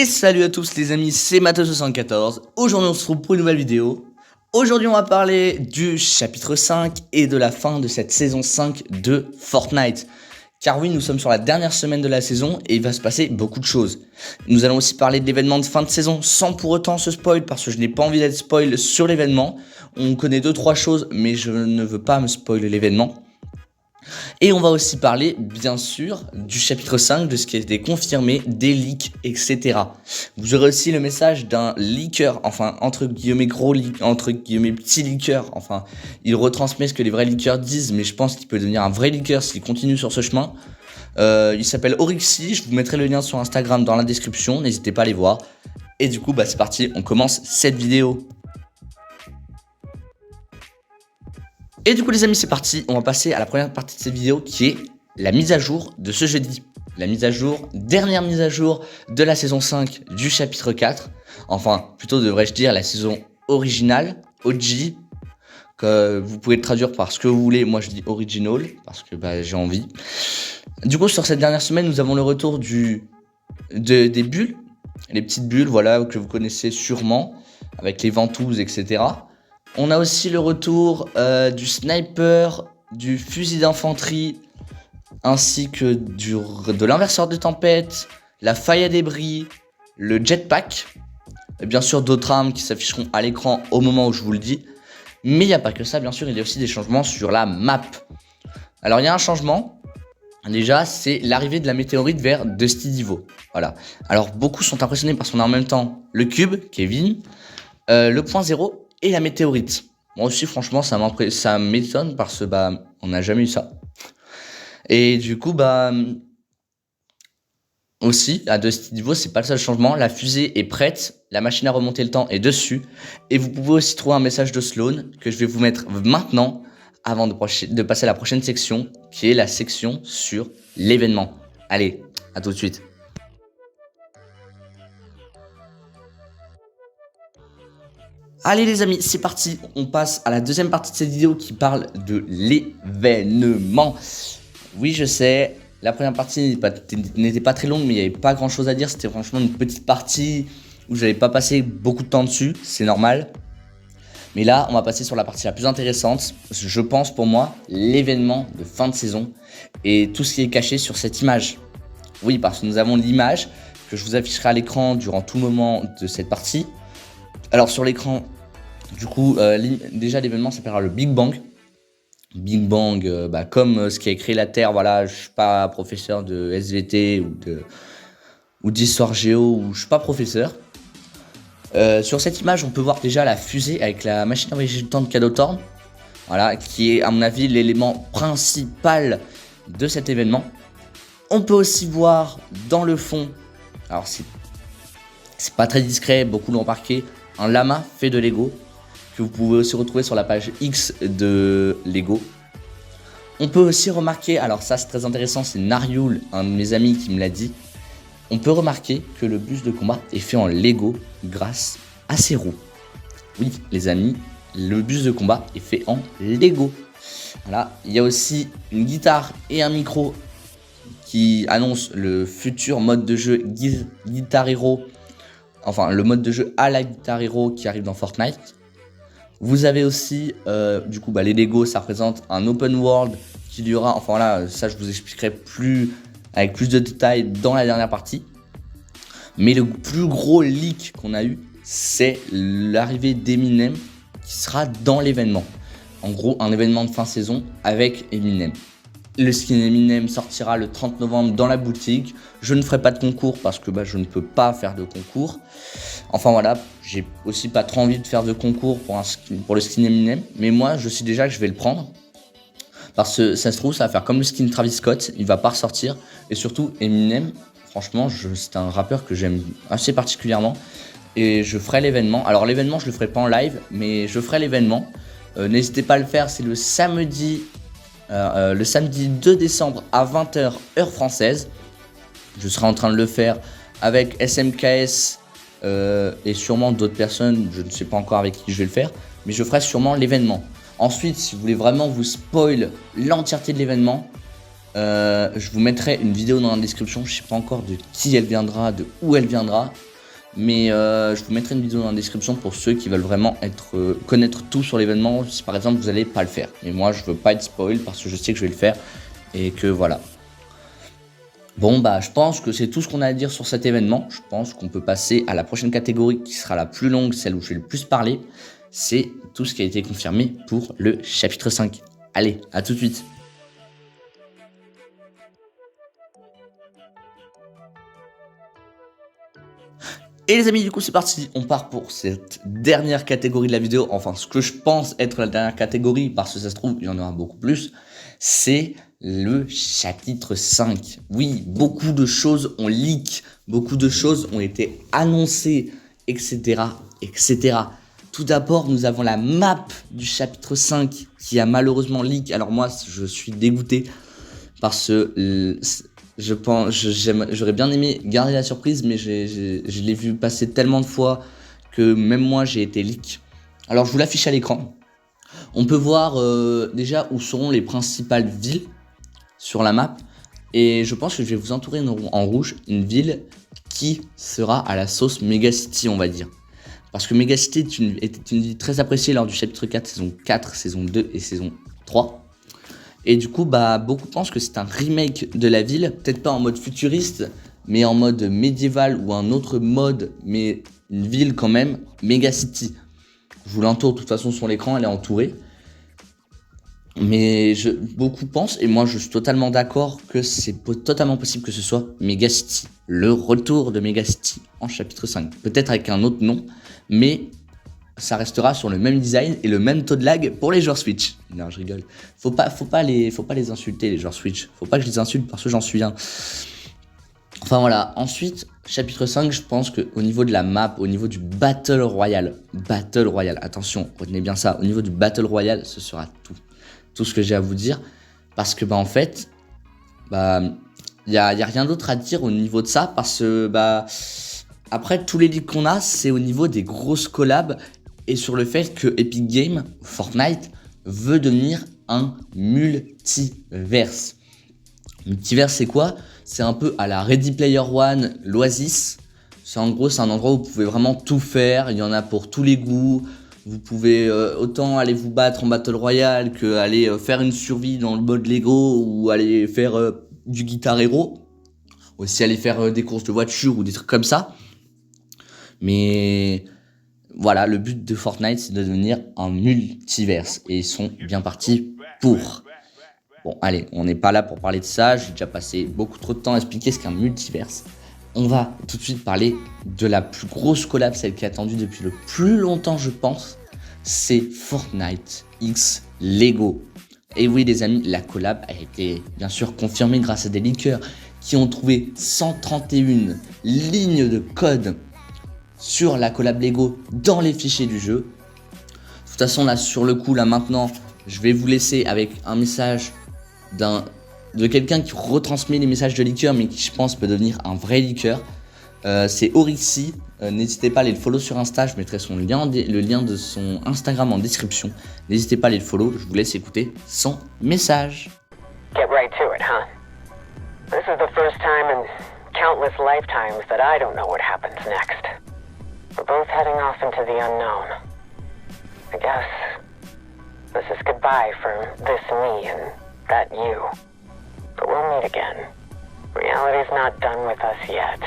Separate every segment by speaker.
Speaker 1: Et salut à tous les amis, c'est Matteo74. Aujourd'hui on se retrouve pour une nouvelle vidéo. Aujourd'hui on va parler du chapitre 5 et de la fin de cette saison 5 de Fortnite. Car oui, nous sommes sur la dernière semaine de la saison et il va se passer beaucoup de choses. Nous allons aussi parler de l'événement de fin de saison sans pour autant se spoil, parce que je n'ai pas envie d'être spoil sur l'événement. On connaît 2-3 choses mais je ne veux pas me spoiler l'événement. Et on va aussi parler, bien sûr, du chapitre 5, de ce qui a été confirmé, des leaks, etc. Vous aurez aussi le message d'un leaker, enfin, entre guillemets gros, entre guillemets petit leaker. Enfin, il retransmet ce que les vrais leakers disent, mais je pense qu'il peut devenir un vrai leaker s'il continue sur ce chemin. Il s'appelle Orixy, je vous mettrai le lien sur Instagram dans la description, n'hésitez pas à aller voir. Et du coup, c'est parti, on commence cette vidéo. Et du coup les amis, c'est parti, on va passer à la première partie de cette vidéo qui est la mise à jour de ce jeudi. La mise à jour, dernière mise à jour de la saison 5 du chapitre 4. Enfin, plutôt devrais-je dire la saison originale, OG, que vous pouvez le traduire par ce que vous voulez. Moi je dis original, parce que j'ai envie. Du coup sur cette dernière semaine, nous avons le retour des bulles. Les petites bulles, voilà, que vous connaissez sûrement, avec les ventouses, etc. On a aussi le retour du sniper, du fusil d'infanterie, ainsi que de l'inverseur de tempête, la faille à débris, le jetpack, et bien sûr d'autres armes qui s'afficheront à l'écran au moment où je vous le dis. Mais il n'y a pas que ça, bien sûr, il y a aussi des changements sur la map. Alors il y a un changement, déjà c'est l'arrivée de la météorite vers Dusty Divo. Voilà. Alors beaucoup sont impressionnés parce qu'on a en même temps le cube, Kevin, le point 0, et la météorite. Moi aussi franchement ça m'étonne parce que on n'a jamais eu ça. Et du coup aussi à Dusty Divo c'est pas le seul changement, la fusée est prête, la machine à remonter le temps est dessus et vous pouvez aussi trouver un message de Sloan que je vais vous mettre maintenant avant de passer à la prochaine section qui est la section sur l'événement. Allez, à tout de suite. Allez les amis, c'est parti, on passe à la deuxième partie de cette vidéo qui parle de l'événement. Oui, je sais, la première partie n'était pas très longue, mais il n'y avait pas grand chose à dire. C'était franchement une petite partie où j'avais pas passé beaucoup de temps dessus, c'est normal. Mais là, on va passer sur la partie la plus intéressante, je pense pour moi, l'événement de fin de saison et tout ce qui est caché sur cette image. Oui, parce que nous avons l'image que je vous afficherai à l'écran durant tout moment de cette partie. Alors sur l'écran, du coup, déjà l'événement s'appellera le Big Bang. Big Bang, comme ce qui a créé la Terre, voilà, je suis pas professeur de SVT ou d'histoire géo, ou je suis pas professeur. Sur cette image, on peut voir déjà la fusée avec la machine à voyager le temps de Cadotorn. Voilà, qui est à mon avis l'élément principal de cet événement. On peut aussi voir dans le fond, alors c'est pas très discret, beaucoup l'ont remarqué, un lama fait de Lego que vous pouvez aussi retrouver sur la page X de Lego. On peut aussi remarquer, alors ça c'est très intéressant, c'est Nariul, un de mes amis qui me l'a dit. On peut remarquer que le bus de combat est fait en Lego grâce à ses roues. Oui les amis, le bus de combat est fait en Lego. Voilà, il y a aussi une guitare et un micro qui annonce le futur mode de jeu Guitar Hero. Enfin, le mode de jeu à la Guitar Hero qui arrive dans Fortnite. Vous avez aussi, les Lego, ça représente un open world qu'il y aura. Enfin là, ça je vous expliquerai avec plus de détails dans la dernière partie. Mais le plus gros leak qu'on a eu, c'est l'arrivée d'Eminem qui sera dans l'événement. En gros, un événement de fin saison avec Eminem. Le skin Eminem sortira le 30 novembre dans la boutique. Je ne ferai pas de concours parce que je ne peux pas faire de concours. Enfin voilà, j'ai aussi pas trop envie de faire de concours pour le skin Eminem. Mais moi, je sais déjà que je vais le prendre. Parce que ça se trouve, ça va faire comme le skin Travis Scott. Il va pas ressortir. Et surtout, Eminem, franchement, c'est un rappeur que j'aime assez particulièrement. Et je ferai l'événement. Alors l'événement, je le ferai pas en live, mais je ferai l'événement. N'hésitez pas à le faire, c'est le samedi 2 décembre à 20h heure française. Je serai en train de le faire avec SMKS et sûrement d'autres personnes. Je ne sais pas encore avec qui je vais le faire, mais je ferai sûrement l'événement. Ensuite, si vous voulez vraiment vous spoil l'entièreté de l'événement, je vous mettrai une vidéo dans la description. Je ne sais pas encore de qui elle viendra, de où elle viendra. Mais je vous mettrai une vidéo dans la description pour ceux qui veulent vraiment connaître tout sur l'événement, si par exemple vous n'allez pas le faire. Et moi je veux pas être spoil parce que je sais que je vais le faire et que voilà. Bon bah je pense que c'est tout ce qu'on a à dire sur cet événement. Je pense qu'on peut passer à la prochaine catégorie qui sera la plus longue, celle où je vais le plus parler. C'est tout ce qui a été confirmé pour le chapitre 5. Allez, à tout de suite. Et les amis, du coup c'est parti, on part pour cette dernière catégorie de la vidéo, enfin ce que je pense être la dernière catégorie, parce que ça se trouve il y en aura beaucoup plus, c'est le chapitre 5. Oui, beaucoup de choses ont leak, beaucoup de choses ont été annoncées, etc. etc. Tout d'abord, nous avons la map du chapitre 5 qui a malheureusement leak. Alors moi, je suis dégoûté parce que j'aurais bien aimé garder la surprise, mais je l'ai vu passer tellement de fois que même moi j'ai été leak. Alors je vous l'affiche à l'écran. On peut voir déjà où seront les principales villes sur la map. Et je pense que je vais vous entourer en rouge une ville qui sera à la sauce Megacity, on va dire. Parce que Megacity était une ville très appréciée lors du chapitre 4, saison 4, saison 2 et saison 3. Et du coup, bah, beaucoup pensent que c'est un remake de la ville, peut-être pas en mode futuriste, mais en mode médiéval ou un autre mode, mais une ville quand même, Megacity. Je vous l'entoure de toute façon sur l'écran, elle est entourée. Mais beaucoup pensent, et moi je suis totalement d'accord, que c'est totalement possible que ce soit Megacity. Le retour de Megacity en chapitre 5. Peut-être avec un autre nom, mais ça restera sur le même design et le même taux de lag pour les joueurs Switch. Non, je rigole. Faut pas les insulter, les joueurs Switch. Faut pas que je les insulte parce que j'en suis un. Enfin voilà. Ensuite, chapitre 5, je pense qu'au niveau de la map, au niveau du Battle Royale, attention, retenez bien ça, au niveau du Battle Royale, ce sera tout ce que j'ai à vous dire. Parce que, bah, en fait, bah, y a rien d'autre à dire au niveau de ça. Parce que, bah, après, tous les leaks qu'on a, c'est au niveau des grosses collabs et sur le fait que Epic Games, Fortnite, veut devenir un multiverse. Multiverse, c'est quoi? C'est un peu à la Ready Player One, l'Oasis. C'est en gros, c'est un endroit où vous pouvez vraiment tout faire. Il y en a pour tous les goûts. Vous pouvez autant aller vous battre en Battle Royale que aller faire une survie dans le mode Lego ou aller faire du Guitar Hero. Aussi aller faire des courses de voiture ou des trucs comme ça. Mais voilà, le but de Fortnite, c'est de devenir un multiverse. Et ils sont bien partis pour. Bon, allez, on n'est pas là pour parler de ça. J'ai déjà passé beaucoup trop de temps à expliquer ce qu'est un multiverse. On va tout de suite parler de la plus grosse collab, celle qui est attendue depuis le plus longtemps, je pense. C'est Fortnite X Lego. Et oui, les amis, la collab a été bien sûr confirmée grâce à des leakers qui ont trouvé 131 lignes de code sur la collab Lego dans les fichiers du jeu. De toute façon, là, sur le coup, là, maintenant, je vais vous laisser avec un message de quelqu'un qui retransmet les messages de leaker, mais qui, je pense, peut devenir un vrai leaker. C'est Orixi. N'hésitez pas à aller le follow sur Insta. Je mettrai le lien de son Instagram en description. N'hésitez pas à aller le follow. Je vous laisse écouter son message.
Speaker 2: Get right to it, huh? This is the first time in countless lifetimes that I don't know what happens next. We're both heading off into the unknown. I guess this is goodbye for this me and that you. But we'll meet again. Reality's not done with us yet.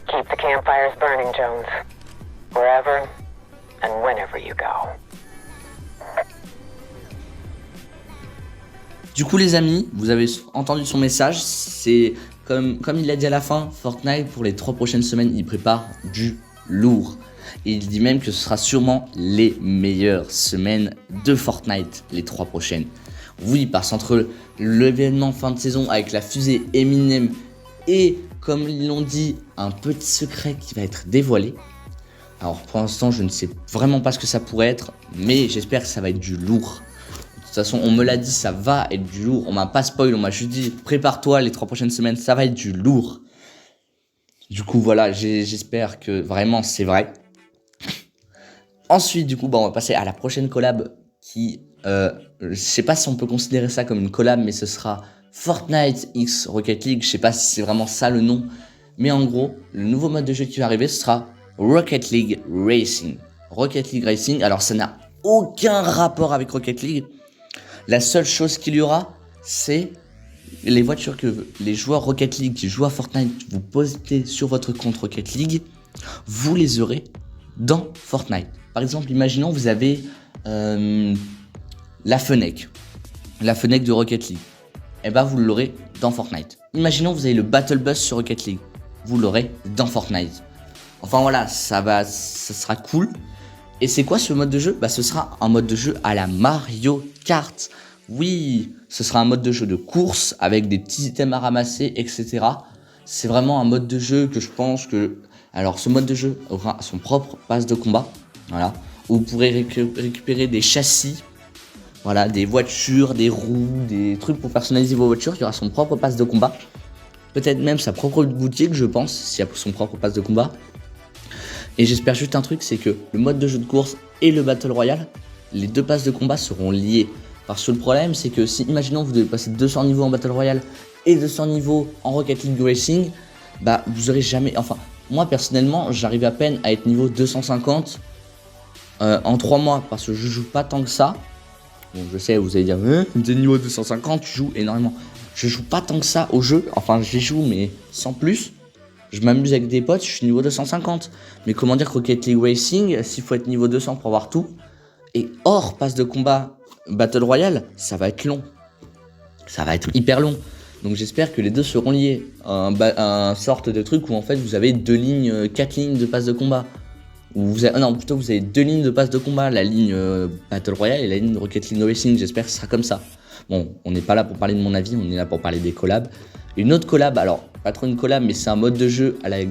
Speaker 2: Keep the campfires burning, Jones. Wherever and whenever you go.
Speaker 1: Du coup les amis, vous avez entendu son message, c'est comme il l'a dit à la fin, Fortnite pour les 3 prochaines semaines, il prépare du lourd. Et il dit même que ce sera sûrement les meilleures semaines de Fortnite, les 3 prochaines. Oui, parce qu'entre l'événement fin de saison avec la fusée Eminem et, comme ils l'ont dit, un petit secret qui va être dévoilé. Alors pour l'instant, je ne sais vraiment pas ce que ça pourrait être, mais j'espère que ça va être du lourd. De toute façon, on me l'a dit, ça va être du lourd. On m'a pas spoil, on m'a juste dit, prépare-toi les 3 prochaines semaines, ça va être du lourd. Du coup, voilà, j'espère que vraiment c'est vrai. Ensuite, du coup, on va passer à la prochaine collab qui, je sais pas si on peut considérer ça comme une collab, mais ce sera Fortnite X Rocket League. Je sais pas si c'est vraiment ça le nom, Mais en gros, le nouveau mode de jeu qui va arriver, ce sera Rocket League Racing. Rocket League Racing, alors ça n'a aucun rapport avec Rocket League. La seule chose qu'il y aura, c'est les voitures que les joueurs Rocket League qui jouent à Fortnite, vous postez sur votre compte Rocket League, vous les aurez dans Fortnite. Par exemple, imaginons vous avez la Fennec de Rocket League. Et bah vous l'aurez dans Fortnite. Imaginons vous avez le Battle Bus sur Rocket League. Vous l'aurez dans Fortnite. Enfin voilà, ça sera cool. Et c'est quoi ce mode de jeu? Bah ce sera un mode de jeu à la Mario Kart. Oui, ce sera un mode de jeu de course avec des petits items à ramasser, etc. C'est vraiment un mode de jeu que je pense que... Alors ce mode de jeu aura son propre pass de combat. Voilà. Où vous pourrez récupérer des châssis. Voilà, des voitures, des roues, des trucs pour personnaliser vos voitures. Il y aura son propre pass de combat. Peut-être même sa propre boutique, je pense, s'il y a son propre pass de combat. Et j'espère juste un truc, c'est que le mode de jeu de course et le Battle Royale, les deux passes de combat seront liés. Parce que le problème, c'est que si, imaginons, vous devez passer 200 niveaux en Battle Royale et 200 niveaux en Rocket League Racing, bah vous aurez jamais... Enfin, moi personnellement, j'arrive à peine à être niveau 250 en 3 mois, parce que je joue pas tant que ça. Bon, je sais, vous allez dire, t'es niveau 250, tu joues énormément. Je joue pas tant que ça au jeu, enfin j'y joue, mais sans plus. Je m'amuse avec des potes, je suis niveau 250. Mais comment dire Rocket League Racing, s'il faut être niveau 200 pour avoir tout, et hors passe de combat Battle Royale, ça va être long. Ça va être hyper long. Donc j'espère que les deux seront liés. Un sorte de truc où en fait vous avez 4 lignes de passe de combat. Vous avez 2 lignes de passe de combat, la ligne Battle Royale et la ligne Rocket League Racing. J'espère que ce sera comme ça. Bon, on n'est pas là pour parler de mon avis, on est là pour parler des collabs. Une autre collab, alors pas trop une collab, mais c'est un mode de jeu à la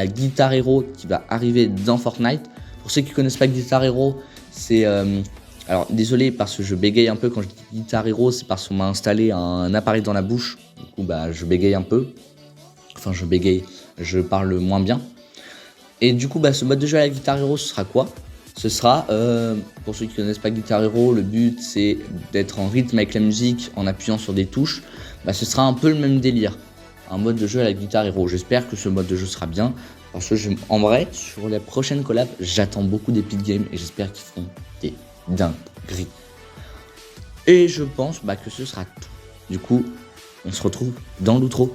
Speaker 1: Guitar Hero qui va arriver dans Fortnite. Pour ceux qui connaissent pas Guitar Hero, c'est... alors désolé parce que je bégaye un peu quand je dis Guitar Hero, c'est parce qu'on m'a installé un appareil dans la bouche. Du coup, bah, je bégaye un peu. Enfin, je bégaye, je parle moins bien. Et du coup, bah, ce mode de jeu à la Guitar Hero, ce sera quoi? Ce sera, pour ceux qui ne connaissent pas Guitar Hero, le but c'est d'être en rythme avec la musique en appuyant sur des touches. Bah, ce sera un peu le même délire, un mode de jeu à la Guitar Hero. J'espère que ce mode de jeu sera bien, parce que en vrai, sur les prochaines collabs, j'attends beaucoup d'Epic Games et j'espère qu'ils feront des dingueries. Et je pense que ce sera tout. Du coup, on se retrouve dans l'outro.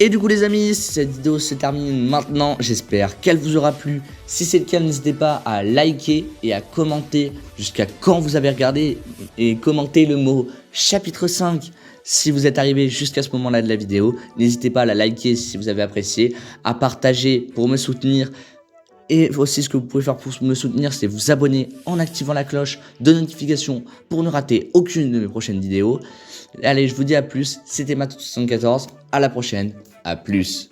Speaker 1: Et du coup les amis, cette vidéo se termine maintenant, j'espère qu'elle vous aura plu. Si c'est le cas, n'hésitez pas à liker et à commenter jusqu'à quand vous avez regardé et commenter le mot chapitre 5 si vous êtes arrivé jusqu'à ce moment-là de la vidéo. N'hésitez pas à la liker si vous avez apprécié, à partager pour me soutenir. Et aussi ce que vous pouvez faire pour me soutenir, c'est vous abonner en activant la cloche de notification pour ne rater aucune de mes prochaines vidéos. Allez, je vous dis à plus, c'était Matou74, à la prochaine, à plus.